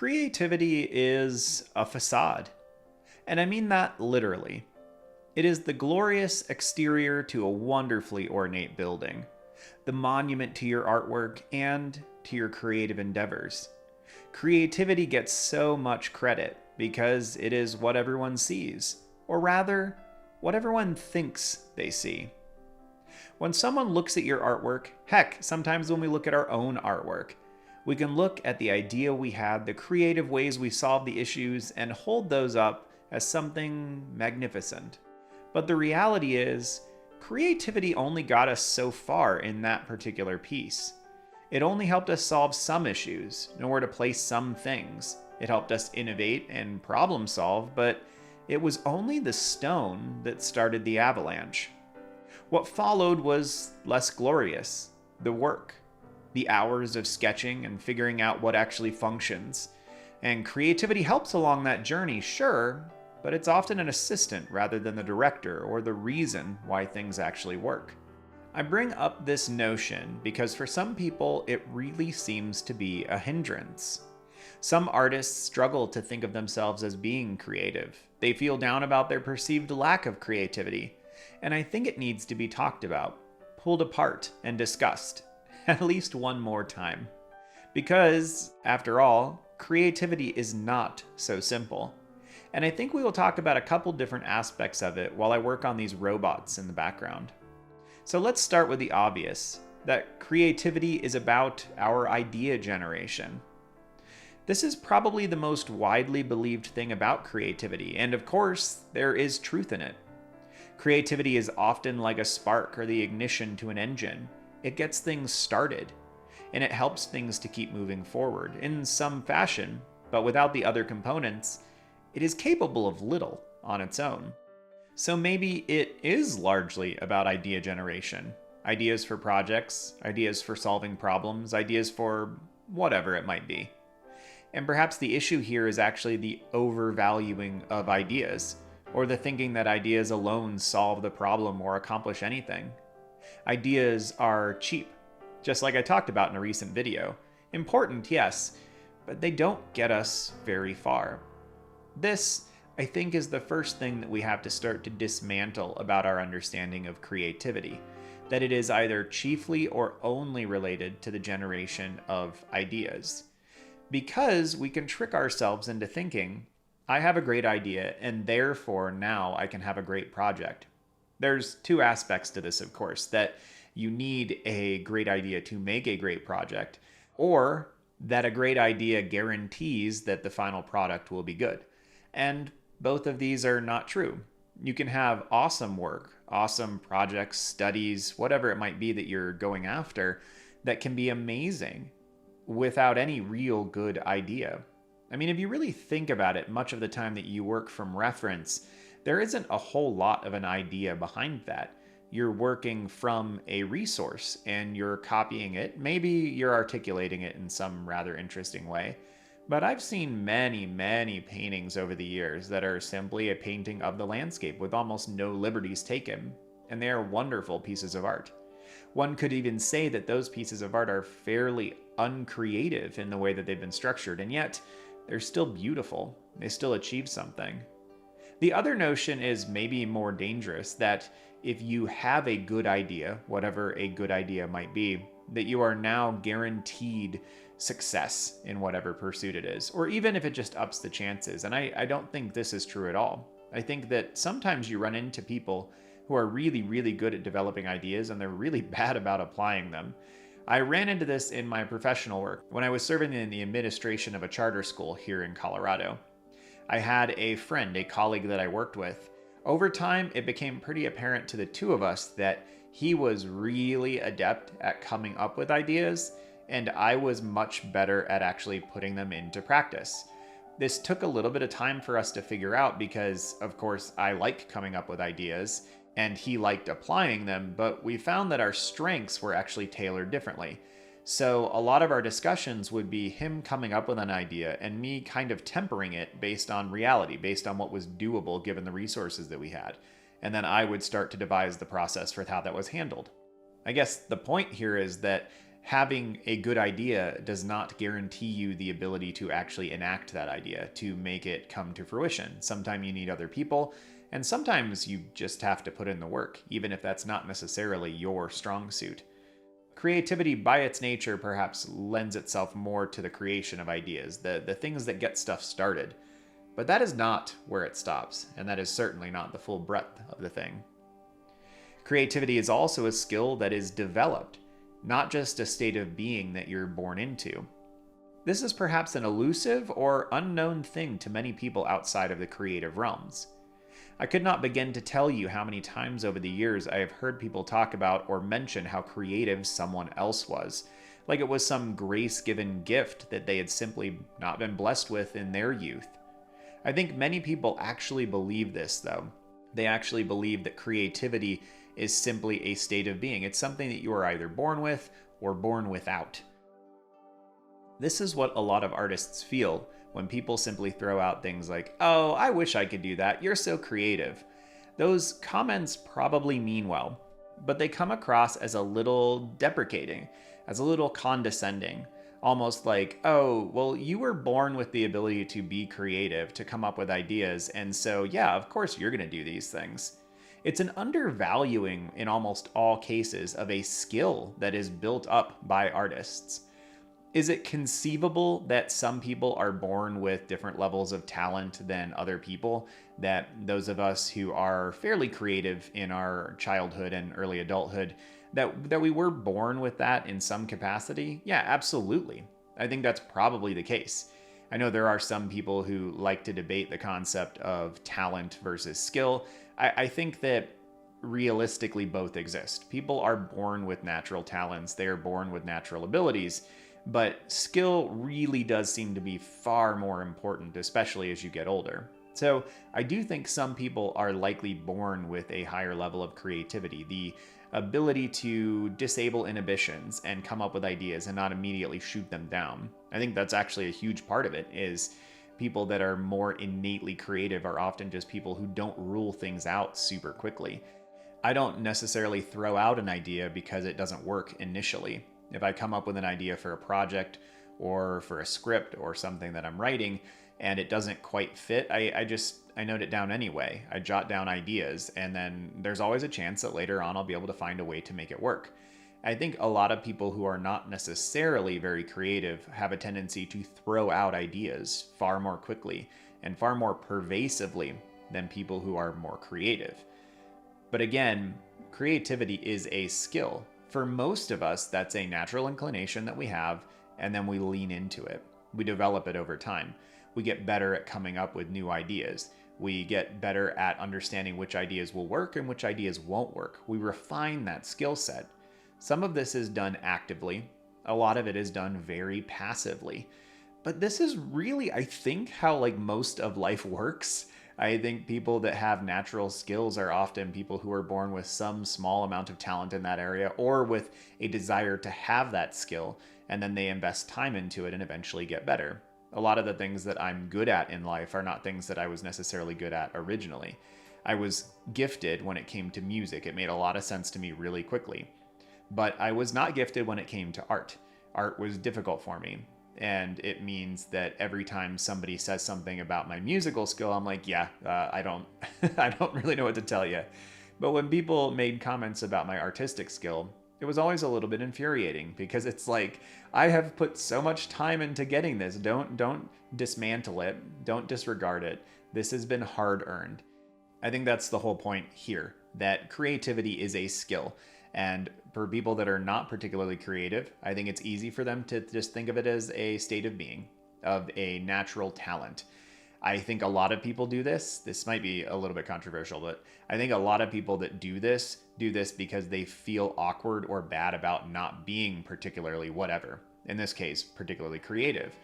Creativity is a facade, and I mean that literally. It is the glorious exterior to a wonderfully ornate building, the monument to your artwork and to your creative endeavors. Creativity gets so much credit because it is what everyone sees, or rather, what everyone thinks they see. When someone looks at your artwork, heck, sometimes when we look at our own artwork, we can look at the idea we had, the creative ways we solved the issues, and hold those up as something magnificent. But the reality is, creativity only got us so far in that particular piece. It only helped us solve some issues, know where to place some things. It helped us innovate and problem solve, but it was only the stone that started the avalanche. What followed was less glorious, the work, the hours of sketching and figuring out what actually functions. And creativity helps along that journey, sure, but it's often an assistant rather than the director or the reason why things actually work. I bring up this notion because for some people it really seems to be a hindrance. Some artists struggle to think of themselves as being creative. They feel down about their perceived lack of creativity, and I think it needs to be talked about, pulled apart, and discussed, at least one more time. Because, after all, creativity is not so simple. And I think we will talk about a couple different aspects of it while I work on these robots in the background. So let's start with the obvious, that creativity is about our idea generation. This is probably the most widely believed thing about creativity, and of course, there is truth in it. Creativity is often like a spark or the ignition to an engine. It gets things started, and it helps things to keep moving forward in some fashion, but without the other components, it is capable of little on its own. So maybe it is largely about idea generation. Ideas for projects, ideas for solving problems, ideas for whatever it might be. And perhaps the issue here is actually the overvaluing of ideas, or the thinking that ideas alone solve the problem or accomplish anything. Ideas are cheap, just like I talked about in a recent video. Important, yes, but they don't get us very far. This, I think, is the first thing that we have to start to dismantle about our understanding of creativity, that it is either chiefly or only related to the generation of ideas. Because we can trick ourselves into thinking, I have a great idea, and therefore now I can have a great project. There's two aspects to this, of course, that you need a great idea to make a great project, or that a great idea guarantees that the final product will be good. And both of these are not true. You can have awesome work, awesome projects, studies, whatever it might be that you're going after, that can be amazing without any real good idea. I mean, if you really think about it, much of the time that you work from reference, there isn't a whole lot of an idea behind that. You're working from a resource and you're copying it. Maybe you're articulating it in some rather interesting way. But I've seen many, many paintings over the years that are simply a painting of the landscape with almost no liberties taken, and they are wonderful pieces of art. One could even say that those pieces of art are fairly uncreative in the way that they've been structured, and yet they're still beautiful. They still achieve something. The other notion is maybe more dangerous, that if you have a good idea, whatever a good idea might be, that you are now guaranteed success in whatever pursuit it is, or even if it just ups the chances. And I don't think this is true at all. I think that sometimes you run into people who are really, really good at developing ideas and they're really bad about applying them. I ran into this in my professional work when I was serving in the administration of a charter school here in Colorado. I had a friend, a colleague that I worked with. Over time, it became pretty apparent to the two of us that he was really adept at coming up with ideas, and I was much better at actually putting them into practice. This took a little bit of time for us to figure out because, of course, I like coming up with ideas, and he liked applying them, but we found that our strengths were actually tailored differently. So a lot of our discussions would be him coming up with an idea and me kind of tempering it based on reality, based on what was doable given the resources that we had. And then I would start to devise the process for how that was handled. I guess the point here is that Having a good idea does not guarantee you the ability to actually enact that idea, to make it come to fruition. Sometimes you need other people, and sometimes you just have to put in the work, even if that's not necessarily your strong suit. Creativity, by its nature, perhaps lends itself more to the creation of ideas, the things that get stuff started. But that is not where it stops, and that is certainly not the full breadth of the thing. Creativity is also a skill that is developed, not just a state of being that you're born into. This is perhaps an elusive or unknown thing to many people outside of the creative realms. I could not begin to tell you how many times over the years I have heard people talk about or mention how creative someone else was, like it was some grace-given gift that they had simply not been blessed with in their youth. I think many people actually believe this, though. They actually believe that creativity is simply a state of being. It's something that you are either born with or born without. This is what a lot of artists feel when people simply throw out things like, "Oh, I wish I could do that. You're so creative." Those comments probably mean well, but they come across as a little deprecating, as a little condescending, almost like, "Oh, well, you were born with the ability to be creative, to come up with ideas, and so, yeah, of course you're going to do these things." It's an undervaluing, in almost all cases, of a skill that is built up by artists. Is it conceivable that some people are born with different levels of talent than other people? That those of us who are fairly creative in our childhood and early adulthood, that we were born with that in some capacity? Yeah, absolutely. I think that's probably the case. I know there are some people who like to debate the concept of talent versus skill. I think that realistically both exist. People are born with natural talents, they are born with natural abilities, but skill really does seem to be far more important, especially as you get older. So I do think some people are likely born with a higher level of creativity, the ability to disable inhibitions and come up with ideas and not immediately shoot them down. I think that's actually a huge part of it, is people that are more innately creative are often just people who don't rule things out super quickly. I don't necessarily throw out an idea because it doesn't work initially. If I come up with an idea for a project or for a script or something that I'm writing and it doesn't quite fit, I note it down anyway. I jot down ideas, and then there's always a chance that later on I'll be able to find a way to make it work. I think a lot of people who are not necessarily very creative have a tendency to throw out ideas far more quickly and far more pervasively than people who are more creative. But again, creativity is a skill. For most of us, that's a natural inclination that we have, and then we lean into it. We develop it over time. We get better at coming up with new ideas. We get better at understanding which ideas will work and which ideas won't work. We refine that skill set. Some of this is done actively. A lot of it is done very passively. But this is really, I think, how most of life works. I think people that have natural skills are often people who are born with some small amount of talent in that area, or with a desire to have that skill, and then they invest time into it and eventually get better. A lot of the things that I'm good at in life are not things that I was necessarily good at originally. I was gifted when it came to music. It made a lot of sense to me really quickly. But I was not gifted when it came to art. Art was difficult for me. And it means that every time somebody says something about my musical skill, I'm like, I don't I don't really know what to tell you. But when people made comments about my artistic skill, it was always a little bit infuriating, because it's like, I have put so much time into getting this. Don't dismantle it. Don't disregard it. This has been hard earned. I think that's the whole point here, that creativity is a skill. And for people that are not particularly creative, I think it's easy for them to just think of it as a state of being, of a natural talent. I think a lot of people do this. This might be a little bit controversial, but I think a lot of people that do this because they feel awkward or bad about not being particularly whatever. In this case, particularly creative.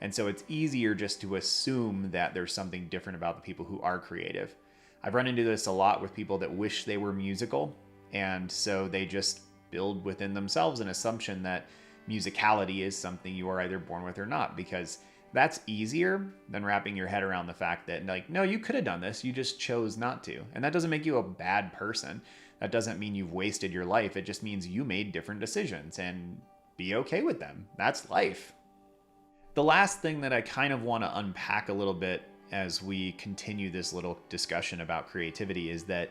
And so it's easier just to assume that there's something different about the people who are creative. I've run into this a lot with people that wish they were musical, and so they just build within themselves an assumption that musicality is something you are either born with or not, because that's easier than wrapping your head around the fact that, no, you could have done this, you just chose not to. And that doesn't make you a bad person. That doesn't mean you've wasted your life. It just means you made different decisions, and be okay with them. That's life. The last thing that I kind of want to unpack a little bit as we continue this little discussion about creativity is that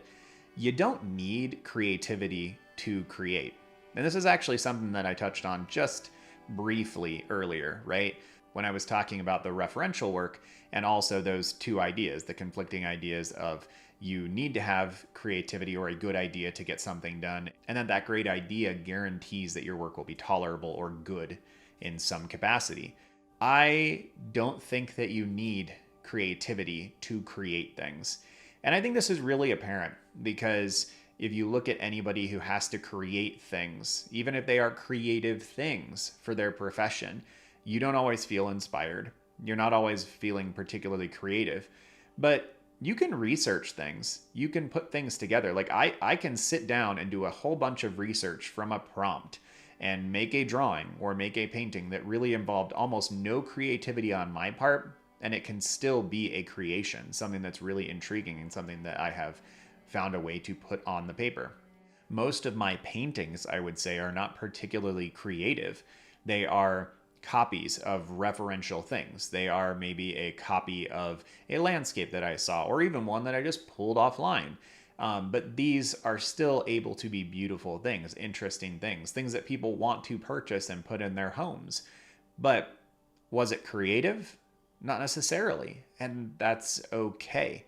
you don't need creativity to create. And this is actually something that I touched on just briefly earlier, right? When I was talking about the referential work and also those two ideas, the conflicting ideas of you need to have creativity or a good idea to get something done, and then that great idea guarantees that your work will be tolerable or good in some capacity. I don't think that you need creativity to create things. And I think this is really apparent because if you look at anybody who has to create things, even if they are creative things for their profession, you don't always feel inspired. You're not always feeling particularly creative, but you can research things. You can put things together. Like I can sit down and do a whole bunch of research from a prompt and make a drawing or make a painting that really involved almost no creativity on my part, and it can still be a creation, something that's really intriguing and something that I have found a way to put on the paper. Most of my paintings, I would say, are not particularly creative. They are copies of referential things. They are maybe a copy of a landscape that I saw, or even one that I just pulled offline. But these are still able to be beautiful things, interesting things, things that people want to purchase and put in their homes. But was it creative? Not necessarily, and that's okay.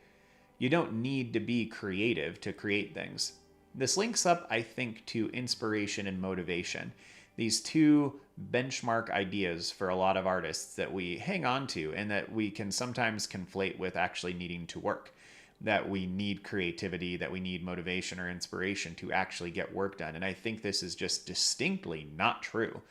You don't need to be creative to create things. This links up, I think, to inspiration and motivation. These two benchmark ideas for a lot of artists that we hang on to and that we can sometimes conflate with actually needing to work. That we need creativity, that we need motivation or inspiration to actually get work done. And I think this is just distinctly not true.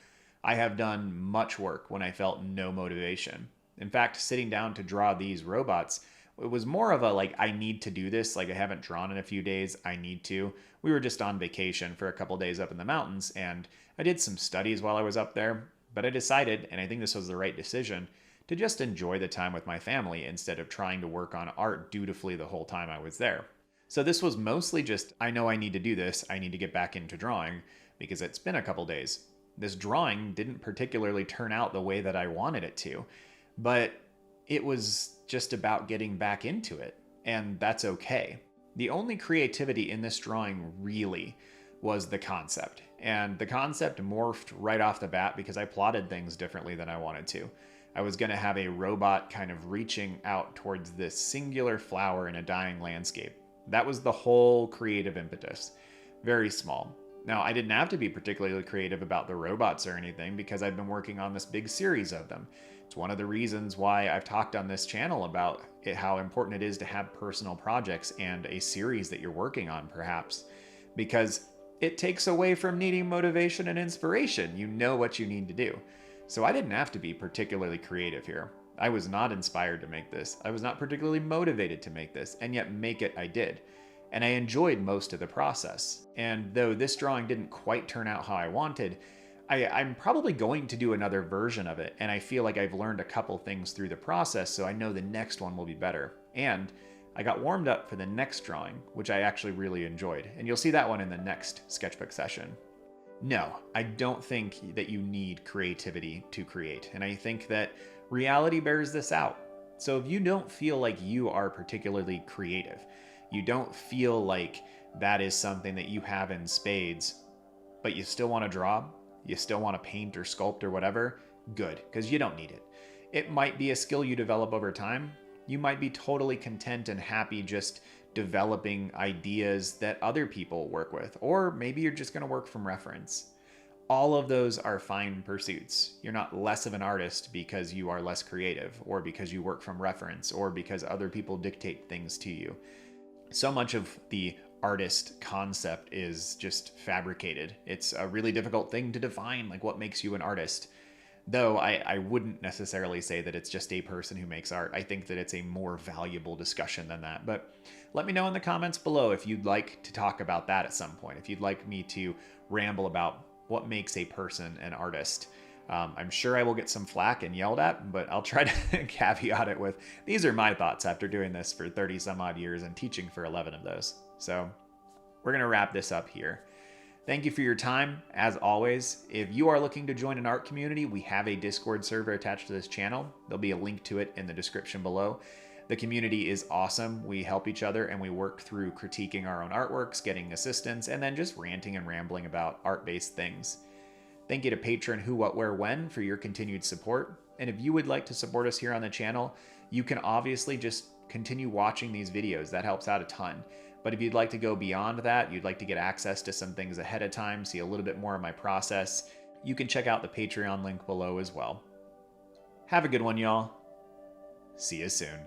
I have done much work when I felt no motivation. In fact, sitting down to draw these robots, it was more of a like, I need to do this. Like I haven't drawn in a few days. I need to. We were just on vacation for a couple days up in the mountains, and I did some studies while I was up there, but I decided, and I think this was the right decision, to just enjoy the time with my family instead of trying to work on art dutifully the whole time I was there. So this was mostly just, I know I need to do this. I need to get back into drawing because it's been a couple days. This drawing didn't particularly turn out the way that I wanted it to, but it was just about getting back into it, and that's okay. The only creativity in this drawing really was the concept, and the concept morphed right off the bat because I plotted things differently than I wanted to. I was going to have a robot kind of reaching out towards this singular flower in a dying landscape. That was the whole creative impetus. Very small. Now, I didn't have to be particularly creative about the robots or anything because I've been working on this big series of them. It's one of the reasons why I've talked on this channel about it, how important it is to have personal projects and a series that you're working on, perhaps, because it takes away from needing motivation and inspiration. You know what you need to do. So I didn't have to be particularly creative here. I was not inspired to make this. I was not particularly motivated to make this, and yet make it I did. And I enjoyed most of the process. And though this drawing didn't quite turn out how I wanted, I'm probably going to do another version of it, and I feel like I've learned a couple things through the process, so I know the next one will be better. And I got warmed up for the next drawing, which I actually really enjoyed, and you'll see that one in the next sketchbook session. No, I don't think that you need creativity to create, and I think that reality bears this out. So if you don't feel like you are particularly creative, you don't feel like that is something that you have in spades, but you still want to draw, you still want to paint or sculpt or whatever, good, because you don't need it. It might be a skill you develop over time. You might be totally content and happy just developing ideas that other people work with, or maybe you're just going to work from reference. All of those are fine pursuits. You're not less of an artist because you are less creative, or because you work from reference, or because other people dictate things to you. So much of the artist concept is just fabricated. It's a really difficult thing to define, like what makes you an artist. Though I wouldn't necessarily say that it's just a person who makes art. I think that it's a more valuable discussion than that. But let me know in the comments below if you'd like to talk about that at some point. If you'd like me to ramble about what makes a person an artist. I'm sure I will get some flack and yelled at, but I'll try to caveat it with, these are my thoughts after doing this for 30 some odd years and teaching for 11 of those. So we're going to wrap this up here. Thank you for your time. As always, if you are looking to join an art community, we have a Discord server attached to this channel. There'll be a link to it in the description below. The community is awesome. We help each other and we work through critiquing our own artworks, getting assistance, and then just ranting and rambling about art-based things. Thank you to Patron Who, What, Where, When for your continued support. And if you would like to support us here on the channel, you can obviously just continue watching these videos. That helps out a ton. But if you'd like to go beyond that, you'd like to get access to some things ahead of time, see a little bit more of my process, you can check out the Patreon link below as well. Have a good one, y'all. See you soon.